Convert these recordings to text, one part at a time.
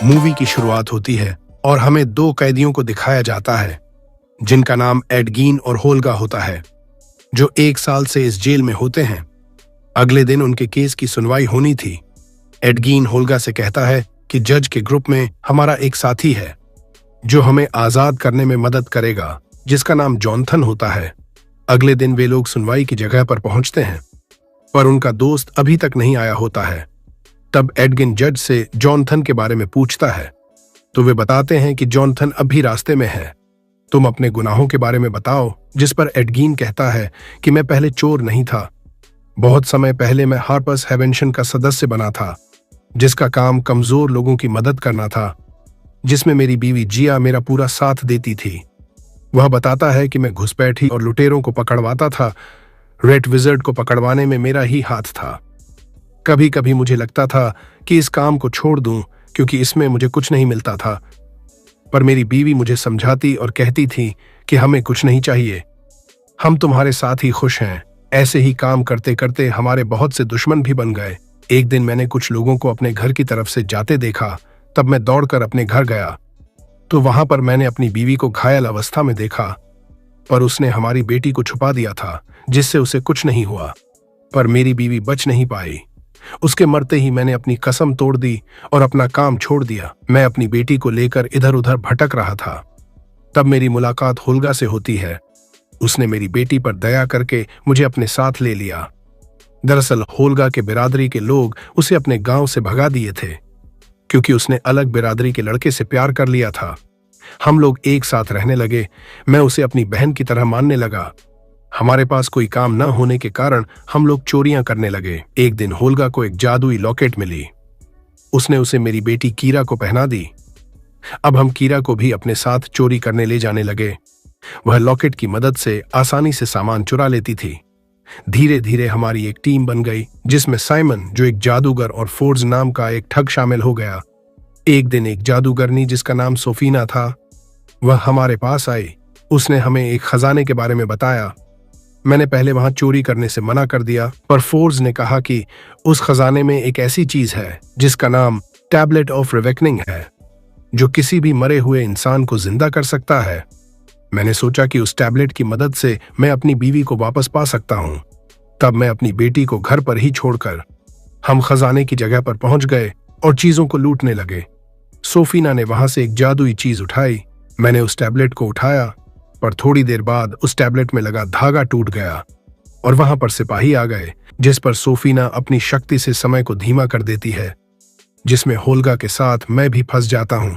Movie की शुरुआत होती है और हमें दो कैदियों को दिखाया जाता है जिनका नाम एड गीन और होल्गा होता है, जो 1 साल से इस जेल में होते हैं। अगले दिन उनके केस की सुनवाई होनी थी। एड गीन होल्गा से कहता है कि जज के ग्रुप में हमारा एक साथी है जो हमें आजाद करने में मदद करेगा, जिसका नाम जॉनथन होता है। अगले दिन वे लोग सुनवाई की जगह पर पहुंचते हैं, पर उनका दोस्त अभी तक नहीं आया होता है। तब एडगिन जज से जॉनथन के बारे में पूछता है, तो वे बताते हैं कि जॉनथन अभी रास्ते में है। तुम अपने गुनाहों के बारे में बताओ, जिस पर एडगिन कहता है कि मैं पहले चोर नहीं था। बहुत समय पहले मैं हार्पर्स हेवेंशन का सदस्य बना था, जिसका काम कमजोर लोगों की मदद करना था, जिसमें मेरी बीवी जिया मेरा पूरा साथ देती थी। वह बताता है कि मैं घुसपैठी और लुटेरों को पकड़वाता था। रेड विजर्ड को पकड़वाने में मेरा ही हाथ था। कभी कभी मुझे लगता था कि इस काम को छोड़ दूं, क्योंकि इसमें मुझे कुछ नहीं मिलता था, पर मेरी बीवी मुझे समझाती और कहती थी कि हमें कुछ नहीं चाहिए, हम तुम्हारे साथ ही खुश हैं। ऐसे ही काम करते करते हमारे बहुत से दुश्मन भी बन गए। एक दिन मैंने कुछ लोगों को अपने घर की तरफ से जाते देखा। तब मैं दौड़कर अपने घर गया, तो वहां पर मैंने अपनी बीवी को घायल अवस्था में देखा, पर उसने हमारी बेटी को छुपा दिया था, जिससे उसे कुछ नहीं हुआ। पर मेरी बीवी बच नहीं पाई। उसके मरते ही मैंने अपनी कसम तोड़ दी और अपना काम छोड़ दिया। मैं अपनी बेटी को लेकर इधर उधर भटक रहा था। तब मेरी मुलाकात होल्गा से होती है। उसने मेरी बेटी पर दया करके मुझे अपने साथ ले लिया। दरअसल होल्गा के बिरादरी के लोग उसे अपने गांव से भगा दिए थे, क्योंकि उसने अलग बिरादरी के लड़के से प्यार कर लिया था। हम लोग एक साथ रहने लगे। मैं उसे अपनी बहन की तरह मानने लगा। हमारे पास कोई काम न होने के कारण हम लोग चोरियां करने लगे। एक दिन होल्गा को एक जादुई लॉकेट मिली। उसने उसे मेरी बेटी कीरा को पहना दी। अब हम कीरा को भी अपने साथ चोरी करने ले जाने लगे। वह लॉकेट की मदद से आसानी से सामान चुरा लेती थी। धीरे धीरे हमारी एक टीम बन गई, जिसमें साइमन, जो एक जादूगर, और फोर्ज नाम का एक ठग शामिल हो गया। एक दिन एक जादूगरनी जिसका नाम सोफीना था, वह हमारे पास आई। उसने हमें एक खजाने के बारे में बताया। मैंने पहले वहां चोरी करने से मना कर दिया, पर फोर्ज ने कहा कि उस खजाने में एक ऐसी चीज है जिसका नाम टैबलेट ऑफ रिवेकनिंग है, जो किसी भी मरे हुए इंसान को जिंदा कर सकता है। मैंने सोचा कि उस टैबलेट की मदद से मैं अपनी बीवी को वापस पा सकता हूं। तब मैं अपनी बेटी को घर पर ही छोड़कर हम खजाने की जगह पर पहुंच गए और चीजों को लूटने लगे। सोफीना ने वहां से एक जादुई चीज उठाई। मैंने उस टैबलेट को उठाया, पर थोड़ी देर बाद उस टैबलेट में लगा धागा टूट गया और वहां पर सिपाही आ गए, जिस पर सोफीना अपनी शक्ति से समय को धीमा कर देती है, जिसमें होल्गा के साथ मैं भी फंस जाता हूं।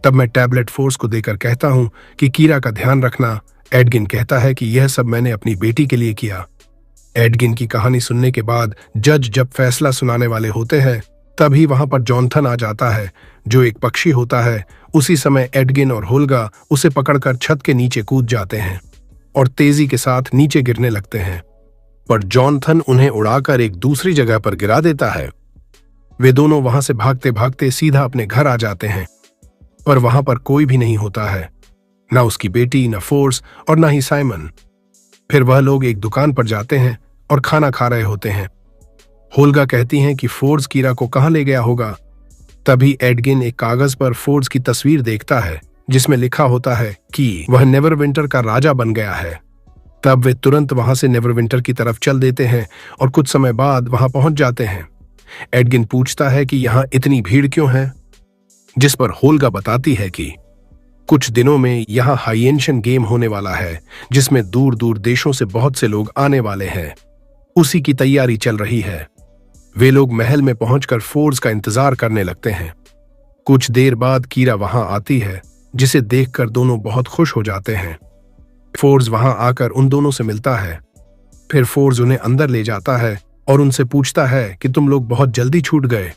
तब मैं टैबलेट फोर्स को देकर कहता हूं कि कीरा का ध्यान रखना। एडगिन कहता है कि यह सब मैंने अपनी बेटी के लिए किया। एडगिन की कहानी सुनने के बाद जज जब फैसला सुनाने वाले होते हैं, तभी वहां पर जॉनथन आ जाता है, जो एक पक्षी होता है। उसी समय एडगिन और होल्गा उसे पकड़कर छत के नीचे कूद जाते हैं और तेजी के साथ नीचे गिरने लगते हैं, पर जॉनथन उन्हें उड़ाकर एक दूसरी जगह पर गिरा देता है। वे दोनों वहां से भागते भागते सीधा अपने घर आ जाते हैं, पर वहां पर कोई भी नहीं होता है, ना उसकी बेटी, ना फोर्स और ना ही साइमन। फिर वह लोग एक दुकान पर जाते हैं और खाना खा रहे होते हैं। होल्गा कहती हैं कि फोर्स कीरा को कहां ले गया होगा। तभी एडगिन एक कागज पर फोर्स की तस्वीर देखता है, जिसमें लिखा होता है कि वह नेवरविंटर का राजा बन गया है। तब वे तुरंत वहां से नेवरविंटर की तरफ चल देते हैं और कुछ समय बाद वहां पहुंच जाते हैं। एडगिन पूछता है कि यहां इतनी भीड़ क्यों है, जिस पर होल्गा बताती है कि कुछ दिनों में यहां हाइएंशन गेम होने वाला है, जिसमें दूर दूर देशों से बहुत से लोग आने वाले हैं। उसी की तैयारी चल रही है। वे लोग महल में पहुंचकर फोर्स का इंतजार करने लगते हैं। कुछ देर बाद कीरा वहां आती है, जिसे देखकर दोनों बहुत खुश हो जाते हैं। फोर्स वहां आकर उन दोनों से मिलता है। फिर फोर्स उन्हें अंदर ले जाता है और उनसे पूछता है कि तुम लोग बहुत जल्दी छूट गए,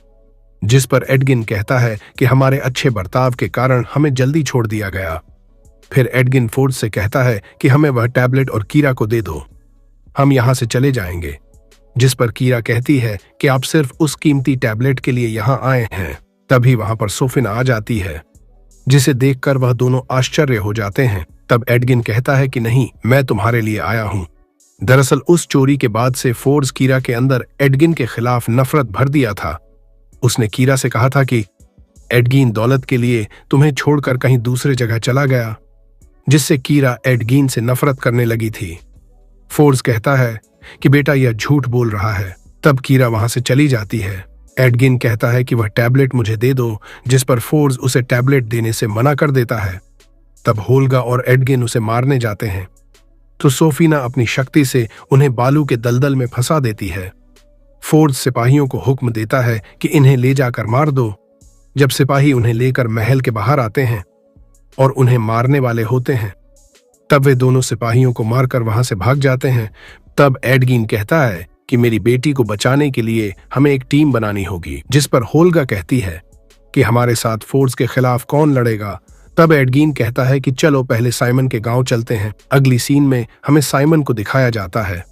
जिस पर एडगिन कहता है कि हमारे अच्छे बर्ताव के कारण हमें जल्दी छोड़ दिया गया। फिर एडगिन फोर्स से कहता है कि हमें वह टैबलेट और कीरा को दे दो, हम यहां से चले जाएंगे। जिस पर कीरा कहती है कि आप सिर्फ उस कीमती टैबलेट के लिए यहां आए हैं। तभी वहां पर सोफिना आ जाती है, जिसे देखकर वह दोनों आश्चर्य हो जाते हैं। तब एडगिन कहता है कि नहीं, मैं तुम्हारे लिए आया हूं। दरअसल उस चोरी के बाद से फोर्स कीरा के अंदर एडगिन के खिलाफ नफरत भर दिया था। उसने कीरा से कहा था कि एडगीन दौलत के लिए तुम्हें छोड़कर कहीं दूसरे जगह चला गया, जिससे कीरा एडगीन से नफरत करने लगी थी। फोर्स कहता है कि बेटा यह झूठ बोल रहा है। तब कीरा वहां से चली जाती है। एडगिन कहता है कि वह टैबलेट मुझे दे दो, जिस पर फोर्स उसे टैबलेट देने से मना कर देता है। तब होल्गा और एडगिन उसे मारने जाते हैं, तो सोफीना अपनी शक्ति से उन्हें बालू के दलदल में फंसा देती है। फोर्स सिपाहियों को हुक्म देता है कि इन्हें ले जाकर मार दो। जब सिपाही उन्हें लेकर महल के बाहर आते हैं और उन्हें मारने वाले होते हैं, तब वे दोनों सिपाहियों को मारकर वहां से भाग जाते हैं। तब एडगिन कहता है कि मेरी बेटी को बचाने के लिए हमें एक टीम बनानी होगी, जिस पर होल्गा कहती है कि हमारे साथ फोर्स के खिलाफ कौन लड़ेगा। तब एडगिन कहता है कि चलो पहले साइमन के गांव चलते हैं। अगली सीन में हमें साइमन को दिखाया जाता है,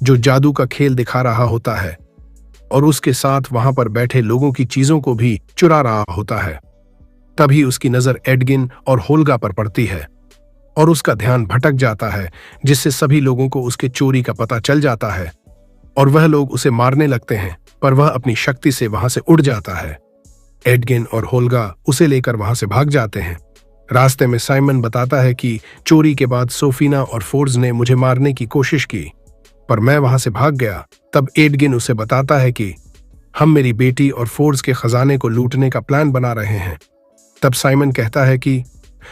जो जादू का खेल दिखा रहा होता है और उसके साथ वहां पर बैठे लोगों की चीजों को भी चुरा रहा होता है। तभी उसकी नजर एडगिन और होल्गा पर पड़ती है और उसका ध्यान भटक जाता है, जिससे सभी लोगों को उसके चोरी का पता चल जाता है और वह लोग उसे मारने लगते हैं, पर वह अपनी शक्ति से वहां से उड़ जाता है। एडगिन और होल्गा उसे लेकर वहां से भाग जाते हैं। रास्ते में साइमन बताता है कि चोरी के बाद सोफीना और फोर्स ने मुझे मारने की कोशिश की, पर मैं वहां से भाग गया। तब एडगिन उसे बताता है कि हम मेरी बेटी और फोर्स के खजाने को लूटने का प्लान बना रहे हैं। तब साइमन कहता है कि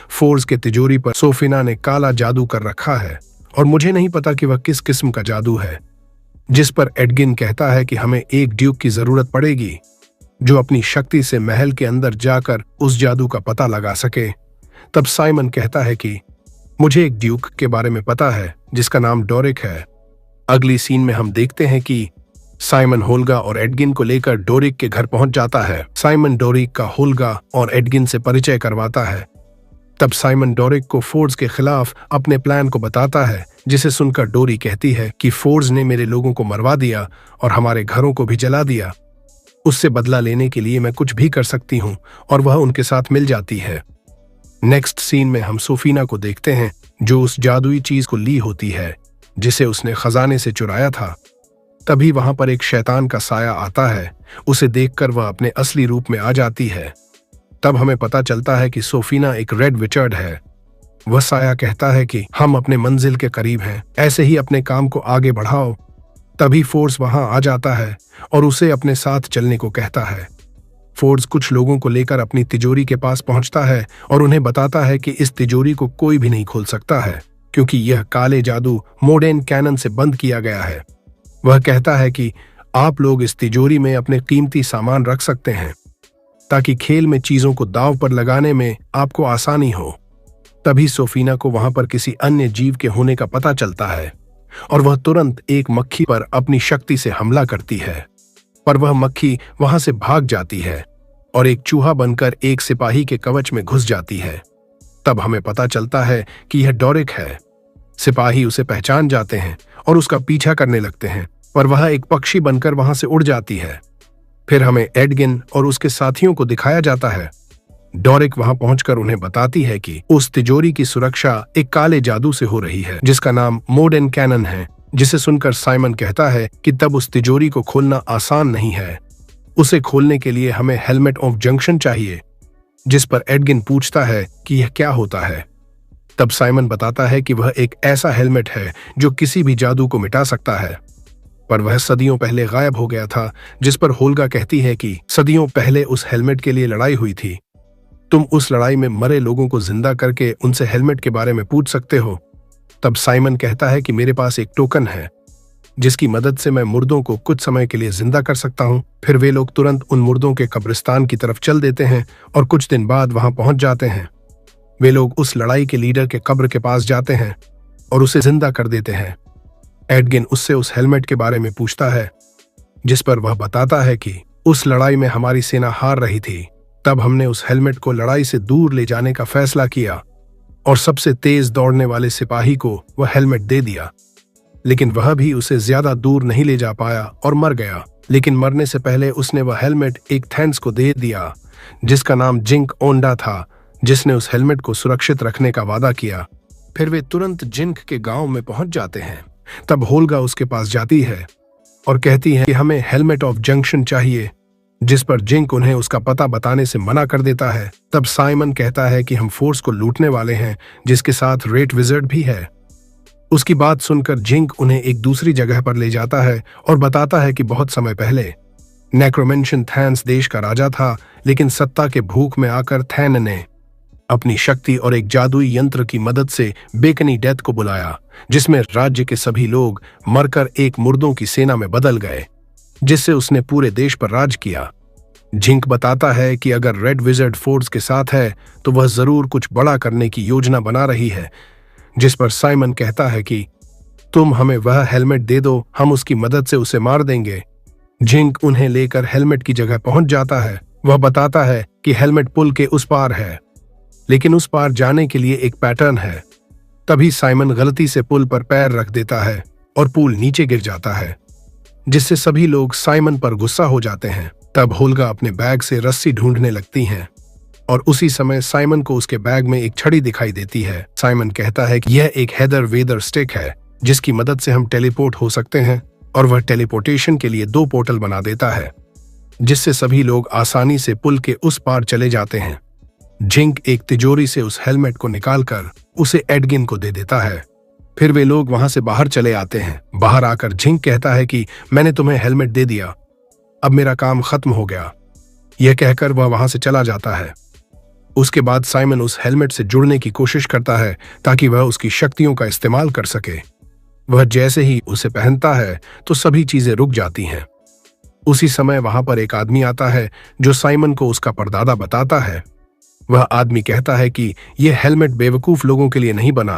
फोर्स के तिजोरी पर सोफीना ने काला जादू कर रखा है और मुझे नहीं पता कि वह किस किस्म का जादू है। जिस पर एडगिन कहता है कि हमें एक ड्यूक की जरूरत पड़ेगी, जो अपनी शक्ति से महल के अंदर जाकर उस जादू का पता लगा सके। तब साइमन कहता है कि मुझे एक ड्यूक के बारे में पता है, जिसका नाम डोरिक है। अगली सीन में हम देखते हैं कि साइमन होल्गा और एडगिन को लेकर डोरिक के घर पहुंच जाता है। साइमन डोरिक का होल्गा और एडगिन से परिचय करवाता है। तब साइमन डोरिक को फोर्स के खिलाफ अपने प्लान को बताता है, जिसे सुनकर डोरी कहती है कि फोर्स ने मेरे लोगों को मरवा दिया और हमारे घरों को भी जला दिया। उससे बदला लेने के लिए मैं कुछ भी कर सकती हूँ, और वह उनके साथ मिल जाती है। नेक्स्ट सीन में हम सोफीना को देखते हैं, जो उस जादुई चीज को ली होती है जिसे उसने खजाने से चुराया था। तभी वहां पर एक शैतान का साया आता है। उसे देखकर वह अपने असली रूप में आ जाती है। तब हमें पता चलता है कि सोफीना एक रेड विचर्ड है। वह साया कहता है कि हम अपने मंजिल के करीब हैं, ऐसे ही अपने काम को आगे बढ़ाओ। तभी फोर्स वहां आ जाता है और उसे अपने साथ चलने को कहता है। फोर्स कुछ लोगों को लेकर अपनी तिजोरी के पास पहुंचता है और उन्हें बताता है कि इस तिजोरी को कोई भी नहीं खोल सकता है, क्योंकि यह काले जादू मोडेन कैनन से बंद किया गया है। वह कहता है कि आप लोग इस तिजोरी में अपने कीमती सामान रख सकते हैं, ताकि खेल में चीजों को दांव पर लगाने में आपको आसानी हो। तभी सोफीना को वहां पर किसी अन्य जीव के होने का पता चलता है और वह तुरंत एक मक्खी पर अपनी शक्ति से हमला करती है, पर वह मक्खी वहां से भाग जाती है और एक चूहा बनकर एक सिपाही के कवच में घुस जाती है। तब हमें पता चलता है कि यह डोरिक है। सिपाही उसे पहचान जाते हैं और उसका पीछा करने लगते हैं, पर वह एक पक्षी बनकर वहां से उड़ जाती है। फिर हमें एडगिन और उसके साथियों को दिखाया जाता है। डोरिक वहां पहुंचकर उन्हें बताती है कि उस तिजोरी की सुरक्षा एक काले जादू से हो रही है, जिसका नाम मोडेन कैनन है। जिसे सुनकर साइमन कहता है कि तब उस तिजोरी को खोलना आसान नहीं है। उसे खोलने के लिए हमें हेलमेट ऑफ जंक्शन चाहिए। जिस पर एडगिन पूछता है कि यह क्या होता है। तब साइमन बताता है कि वह एक ऐसा हेलमेट है जो किसी भी जादू को मिटा सकता है, पर वह सदियों पहले गायब हो गया था। जिस पर होल्गा कहती है कि सदियों पहले उस हेलमेट के लिए लड़ाई हुई थी। तुम उस लड़ाई में मरे लोगों को जिंदा करके उनसे हेलमेट के बारे में पूछ सकते हो। तब साइमन कहता है कि मेरे पास एक टोकन है, जिसकी मदद से मैं मुर्दों को कुछ समय के लिए जिंदा कर सकता हूं। फिर वे लोग तुरंत उन मुर्दों के कब्रिस्तान की तरफ चल देते हैं और कुछ दिन बाद वहां पहुंच जाते हैं। वे लोग उस लड़ाई के लीडर के कब्र के पास जाते हैं और उसे जिंदा कर देते हैं। एडगिन उससे उस हेलमेट के बारे में पूछता है, जिस पर वह बताता है कि उस लड़ाई में हमारी सेना हार रही थी। तब हमने उस हेलमेट को लड़ाई से दूर ले जाने का फैसला किया और सबसे तेज दौड़ने वाले सिपाही को वह हेलमेट दे दिया, लेकिन वह भी उसे ज्यादा दूर नहीं ले जा पाया और मर गया। लेकिन मरने से पहले उसने वह हेलमेट एक थैंक्स को दे दिया, जिसका नाम जिंक ओंडा था, जिसने उस हेलमेट को सुरक्षित रखने का वादा किया। फिर वे तुरंत जिंक के गांव में पहुंच जाते हैं। तब होल्गा उसके पास जाती है और कहती है कि हमें हेलमेट ऑफ जंक्शन चाहिए, जिस पर जिंक उन्हें उसका पता बताने से मना कर देता है। तब साइमन कहता है कि हम फोर्स को लूटने वाले हैं, जिसके साथ रेड विजर्ड भी है। उसकी बात सुनकर जिंक उन्हें एक दूसरी जगह पर ले जाता है और बताता है कि बहुत समय पहले नेक्रोमेंशन थैन्स देश का राजा था, लेकिन सत्ता के भूख में आकर थैन ने अपनी शक्ति और एक जादुई यंत्र की मदद से बेकनी डेथ को बुलाया, जिसमें राज्य के सभी लोग मरकर एक मुर्दों की सेना में बदल गए, जिससे उसने पूरे देश पर राज किया। जिंक बताता है कि अगर रेड विजर्ड फोर्स के साथ है तो वह जरूर कुछ बड़ा करने की योजना बना रही है, जिस पर साइमन कहता है कि तुम हमें वह हेलमेट दे दो, हम उसकी मदद से उसे मार देंगे। जिंक उन्हें लेकर हेलमेट की जगह पहुंच जाता है। वह बताता है कि हेलमेट पुल के उस पार है, लेकिन उस पार जाने के लिए एक पैटर्न है। तभी साइमन गलती से पुल पर पैर रख देता है और पुल नीचे गिर जाता है, जिससे सभी लोग साइमन पर गुस्सा हो जाते हैं। तब होल्गा अपने बैग से रस्सी ढूंढने लगती हैं और उसी समय साइमन को उसके बैग में एक छड़ी दिखाई देती है। साइमन कहता है कि यह एक हेदर वेदर स्टिक है, जिसकी मदद से हम टेलीपोर्ट हो सकते हैं, और वह टेलीपोर्टेशन के लिए 2 पोर्टल बना देता है, जिससे सभी लोग आसानी से पुल के उस पार चले जाते हैं। जिंक एक तिजोरी से उस हेलमेट को निकालकर उसे एडगिन को दे देता है। फिर वे लोग वहां से बाहर चले आते हैं। बाहर आकर जिंक कहता है कि मैंने तुम्हें हेलमेट दे दिया, अब मेरा काम खत्म हो गया। यह कहकर वह वहां से चला जाता है। उसके बाद साइमन उस हेलमेट से जुड़ने की कोशिश करता है ताकि वह उसकी शक्तियों का इस्तेमाल कर सके। वह जैसे ही उसे पहनता है तो सभी चीजें रुक जाती हैं। उसी समय वहां पर एक आदमी आता है जो साइमन को उसका परदादा बताता है। वह आदमी कहता है कि यह हेलमेट बेवकूफ लोगों के लिए नहीं बना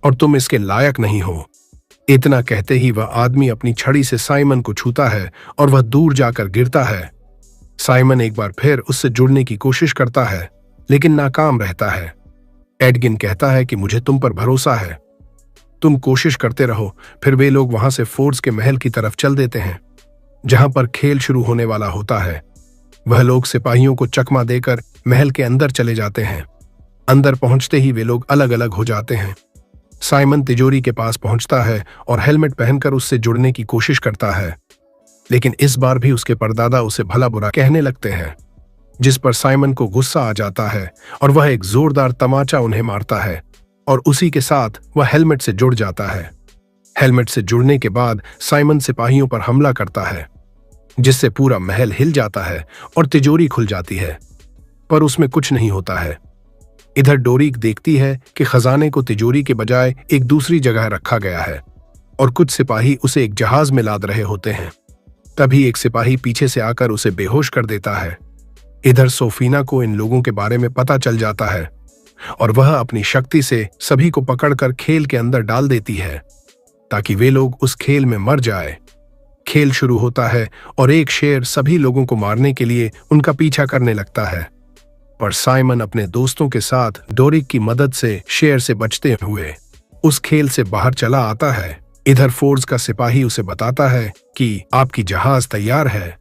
और तुम इसके लायक नहीं हो। इतना कहते ही वह आदमी अपनी छड़ी से साइमन को छूता है और वह दूर जाकर गिरता है। साइमन एक बार फिर उससे जुड़ने की कोशिश करता है, लेकिन नाकाम रहता है। एडगिन कहता है कि मुझे तुम पर भरोसा है, तुम कोशिश करते रहो। फिर वे लोग वहां से फोर्स के महल की तरफ चल देते हैं, जहां पर खेल शुरू होने वाला होता है। वह लोग सिपाहियों को चकमा देकर महल के अंदर चले जाते हैं। अंदर पहुंचते ही वे लोग अलग अलग हो जाते हैं। साइमन तिजोरी के पास पहुंचता है और हेलमेट पहनकर उससे जुड़ने की कोशिश करता है, लेकिन इस बार भी उसके परदादा उसे भला बुरा कहने लगते हैं, जिस पर साइमन को गुस्सा आ जाता है और वह एक जोरदार तमाचा उन्हें मारता है और उसी के साथ वह हेलमेट से जुड़ जाता है। हेलमेट से जुड़ने के बाद साइमन सिपाहियों पर हमला करता है, जिससे पूरा महल हिल जाता है और तिजोरी खुल जाती है, पर उसमें कुछ नहीं होता है। इधर डोरिक देखती है कि खजाने को तिजोरी के बजाय एक दूसरी जगह रखा गया है और कुछ सिपाही उसे एक जहाज में लाद रहे होते हैं। तभी एक सिपाही पीछे से आकर उसे बेहोश कर देता है। इधर सोफीना को इन लोगों के बारे में पता चल जाता है और वह अपनी शक्ति से सभी को पकड़कर खेल के अंदर डाल देती है ताकि वे लोग उस खेल में मर जाए। खेल शुरू होता है और एक शेर सभी लोगों को मारने के लिए उनका पीछा करने लगता है, पर साइमन अपने दोस्तों के साथ डोरिक की मदद से शेर से बचते हुए उस खेल से बाहर चला आता है। इधर फोर्स का सिपाही उसे बताता है कि आपकी जहाज तैयार है।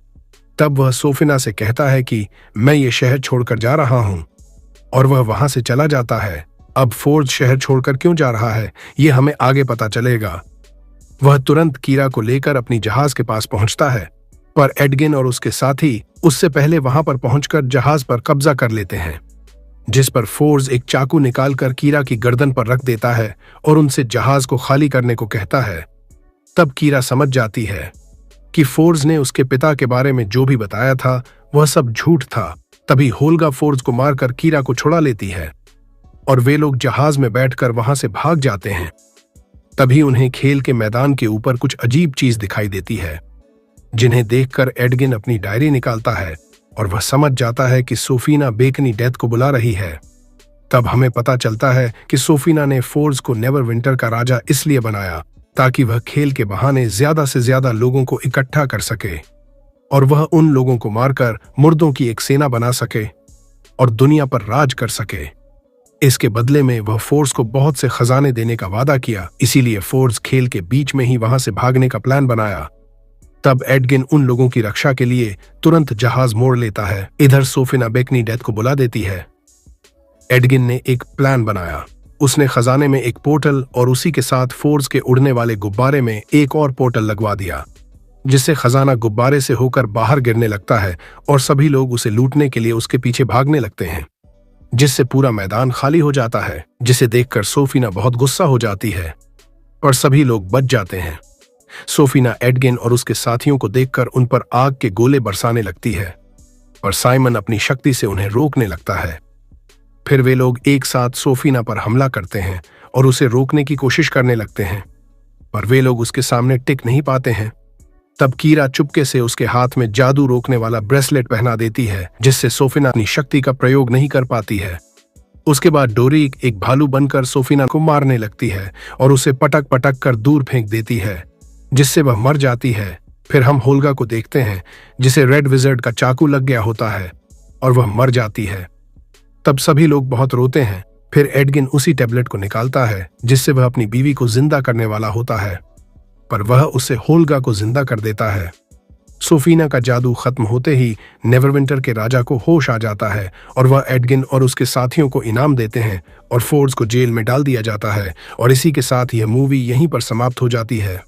तब वह सोफिना से कहता है कि मैं ये शहर छोड़कर जा रहा हूं, और वह वहां से चला जाता है। अब फोर्स शहर छोड़कर क्यों जा रहा है ये हमें आगे पता चलेगा। वह तुरंत कीरा को लेकर अपनी जहाज के पास पहुंचता है, पर एडगिन और उसके साथी उससे पहले वहां पर पहुंचकर जहाज पर कब्जा कर लेते हैं, जिस पर फोर्स एक चाकू निकालकर कीरा की गर्दन पर रख देता है और उनसे जहाज को खाली करने को कहता है। तब कीरा समझ जाती है कि फोर्स ने उसके पिता के बारे में जो भी बताया था वह सब झूठ था। तभी होल्गा फोर्स को मारकर कीरा को छुड़ा लेती है और वे लोग जहाज में बैठकर वहां से भाग जाते हैं। तभी उन्हें खेल के मैदान के ऊपर कुछ अजीब चीज दिखाई देती है, जिन्हें देखकर एडगिन अपनी डायरी निकालता है और वह समझ जाता है कि सोफीना बेकनी डेथ को बुला रही है। तब हमें पता चलता है कि सोफीना ने फोर्स को नेवरविंटर का राजा इसलिए बनाया ताकि वह खेल के बहाने ज्यादा से ज्यादा लोगों को इकट्ठा कर सके और वह उन लोगों को मारकर मुर्दों की एक सेना बना सके और दुनिया पर राज कर सके। इसके बदले में वह फोर्स को बहुत से खजाने देने का वादा किया, इसीलिए फोर्स खेल के बीच में ही वहां से भागने का प्लान बनाया। तब एडगिन उन लोगों की रक्षा के लिए तुरंत जहाज मोड़ लेता है। इधर सोफिना बेकनी डेथ को बुला देती है। एडगिन ने एक प्लान बनाया। उसने खजाने में एक पोर्टल और उसी के साथ फोर्स के उड़ने वाले गुब्बारे में एक और पोर्टल लगवा दिया, जिससे खजाना गुब्बारे से होकर बाहर गिरने लगता है और सभी लोग उसे लूटने के लिए उसके पीछे भागने लगते हैं, जिससे पूरा मैदान खाली हो जाता है, जिसे देखकर सोफीना बहुत गुस्सा हो जाती है और सभी लोग बच जाते हैं। सोफीना एडगिन और उसके साथियों को देखकर उन पर आग के गोले बरसाने लगती है और साइमन अपनी शक्ति से उन्हें रोकने लगता है। फिर वे लोग एक साथ सोफीना पर हमला करते हैं और उसे रोकने की कोशिश करने लगते हैं, पर वे लोग उसके सामने टिक नहीं पाते हैं। तब कीरा चुपके से उसके हाथ में जादू रोकने वाला ब्रेसलेट पहना देती है, जिससे सोफीना अपनी शक्ति का प्रयोग नहीं कर पाती है। उसके बाद डोरी एक भालू बनकर सोफीना को मारने लगती है और उसे पटक पटक कर दूर फेंक देती है, जिससे वह मर जाती है। फिर हम होल्गा को देखते हैं, जिसे रेड विजर्ड का चाकू लग गया होता है और वह मर जाती है। तब सभी लोग बहुत रोते हैं। फिर एडगिन उसी टैबलेट को निकालता है जिससे वह अपनी बीवी को जिंदा करने वाला होता है, पर वह उसे होल्गा को जिंदा कर देता है। सोफीना का जादू खत्म होते ही नेवरविंटर के राजा को होश आ जाता है और वह एडगिन और उसके साथियों को इनाम देते हैं और फोर्ड्स को जेल में डाल दिया जाता है। और इसी के साथ यह मूवी यहीं पर समाप्त हो जाती है।